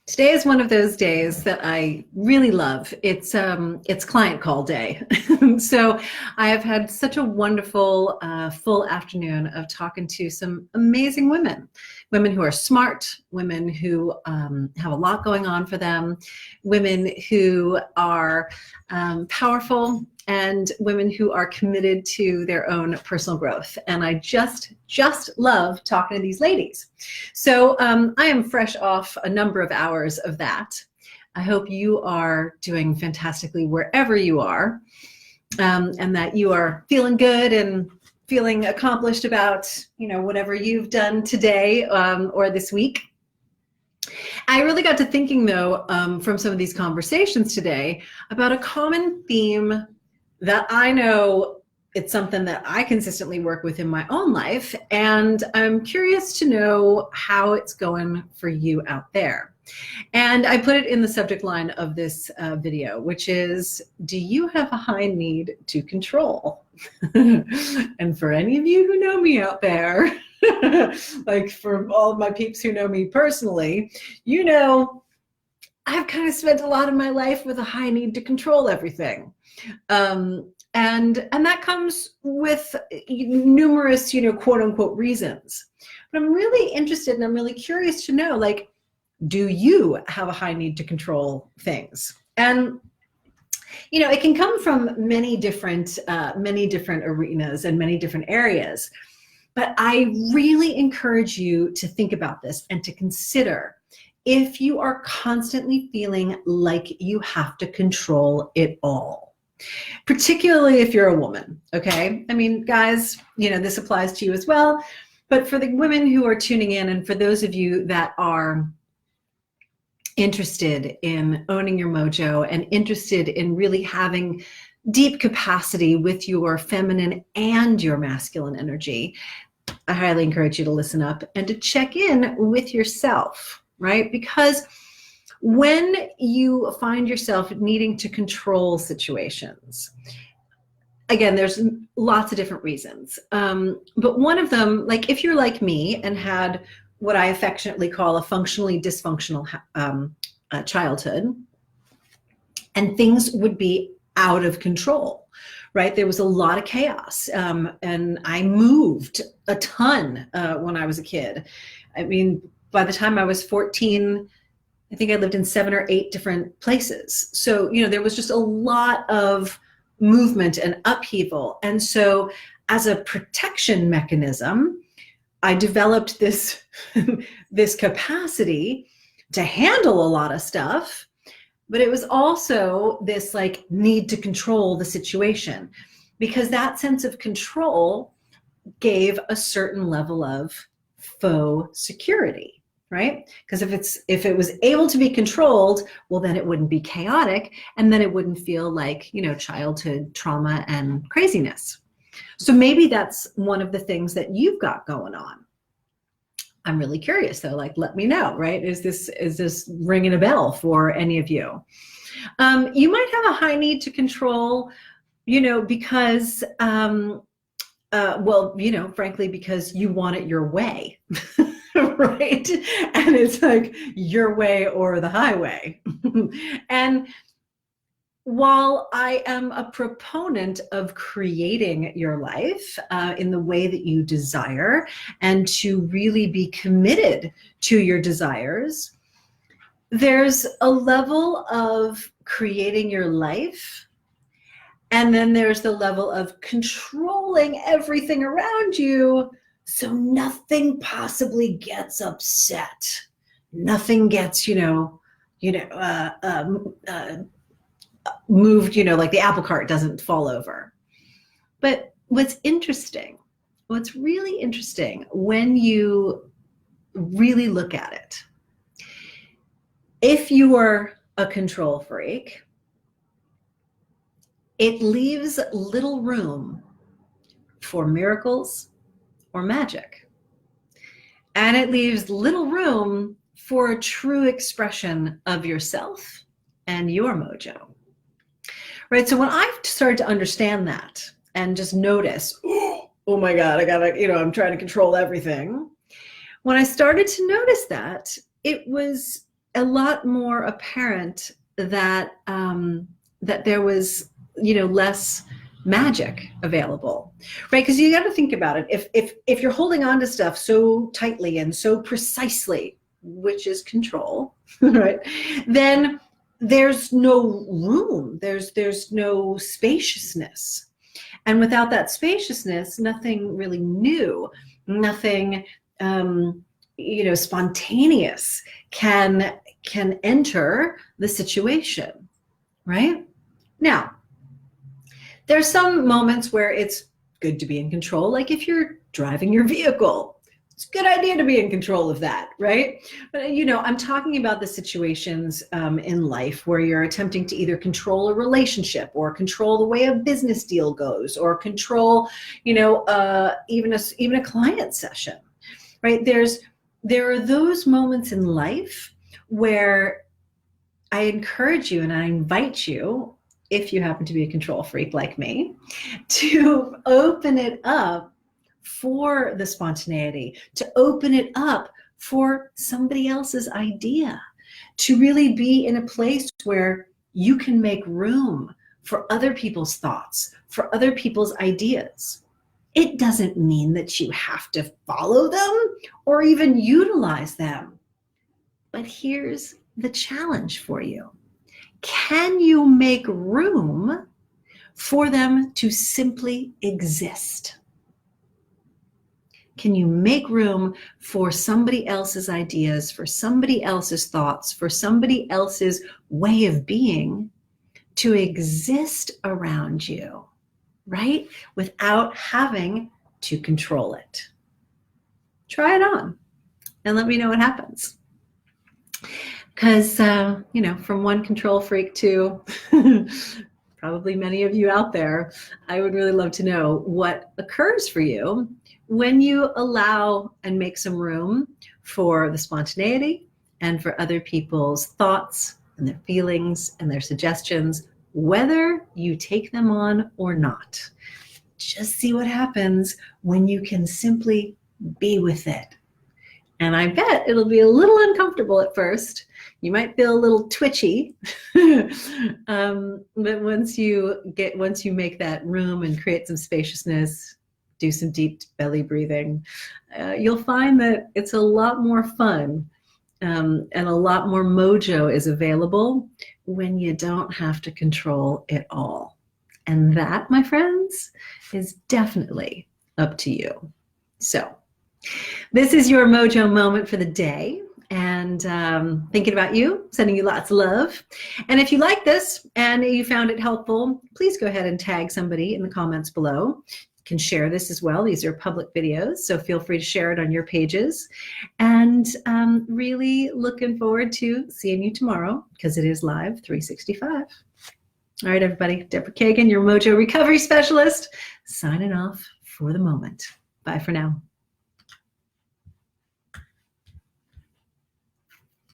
Today is one of those days that I really love. It's client call day. So I have had such a wonderful full afternoon of talking to some amazing women who are smart, women who have a lot going on for them, women who are powerful, and women who are committed to their own personal growth. And I just love talking to these ladies. So I am fresh off a number of hours of that. I hope you are doing fantastically wherever you are, and that you are feeling good and feeling accomplished about, whatever you've done today or this week. I really got to thinking, though, from some of these conversations today about a common theme that I know it's something that I consistently work with in my own life, and I'm curious to know how it's going for you out there. And I put it in the subject line of this video, which is, do you have a high need to control? And for any of you who know me out there, like for all of my peeps who know me personally, I've kind of spent a lot of my life with a high need to control everything. And that comes with numerous, quote unquote reasons. But I'm really interested and I'm really curious to know, like, do you have a high need to control things? And, it can come from many different arenas and many different areas. But I really encourage you to think about this and to consider if you are constantly feeling like you have to control it all. Particularly if you're a woman, okay? I mean, guys, this applies to you as well. But for the women who are tuning in, and for those of you that are interested in owning your mojo and interested in really having deep capacity with your feminine and your masculine energy, I highly encourage you to listen up and to check in with yourself, right? Because when you find yourself needing to control situations, again, there's lots of different reasons. But one of them, like if you're like me and had what I affectionately call a functionally dysfunctional childhood, and things would be out of control, right? There was a lot of chaos, and I moved a ton when I was a kid. I mean, by the time I was 14, I think I lived in 7 or 8 different places. So, there was just a lot of movement and upheaval. And so as a protection mechanism, I developed this, this capacity to handle a lot of stuff, but it was also this like need to control the situation, because that sense of control gave a certain level of faux security, right? Because if it was able to be controlled, well, then it wouldn't be chaotic, and then it wouldn't feel like, childhood trauma and craziness. So maybe that's one of the things that you've got going on. I'm really curious though, like, let me know, right? Is this ringing a bell for any of you? You might have a high need to control, because, frankly, because you want it your way, right? And it's like your way or the highway. And while I am a proponent of creating your life in the way that you desire and to really be committed to your desires, there's a level of creating your life, and then there's the level of controlling everything around you so nothing possibly gets upset. Nothing gets, moved, like the apple cart doesn't fall over. But what's really interesting when you really look at it, if you are a control freak, it leaves little room for miracles or magic. And it leaves little room for a true expression of yourself and your mojo. Right, so when I started to understand that and just notice, oh my God, I'm trying to control everything. When I started to notice that, it was a lot more apparent that that there was, less magic available, right? Because you got to think about it. If you're holding on to stuff so tightly and so precisely, which is control, right? Then there's no room. There's no spaciousness, and without that spaciousness, nothing really new, nothing spontaneous can enter the situation, right? Now, there's some moments where it's good to be in control, like if you're driving your vehicle. It's a good idea to be in control of that, right? But I'm talking about the situations in life where you're attempting to either control a relationship or control the way a business deal goes, or control, even a client session, right? There are those moments in life where I encourage you and I invite you, if you happen to be a control freak like me, to open it up for the spontaneity, to open it up for somebody else's idea, to really be in a place where you can make room for other people's thoughts, for other people's ideas. It doesn't mean that you have to follow them or even utilize them. But here's the challenge for you. Can you make room for them to simply exist? Can you make room for somebody else's ideas, for somebody else's thoughts, for somebody else's way of being to exist around you, right? Without having to control it. Try it on and let me know what happens. Because, from one control freak to probably many of you out there, I would really love to know what occurs for you when you allow and make some room for the spontaneity and for other people's thoughts and their feelings and their suggestions, whether you take them on or not. Just see what happens when you can simply be with it. And I bet it'll be a little uncomfortable at first. You might feel a little twitchy, but once you make that room and create some spaciousness, do some deep belly breathing, you'll find that it's a lot more fun, and a lot more mojo is available when you don't have to control it all. And that, my friends, is definitely up to you. So this is your Mojo moment for the day, and thinking about you, sending you lots of love. And if you like this and you found it helpful, please go ahead and tag somebody in the comments below. You can share this as well. These are public videos, so feel free to share it on your pages. And really looking forward to seeing you tomorrow, because it is live 365. All right, everybody, Deborah Kagan, your Mojo recovery specialist, signing off for the moment. Bye for now.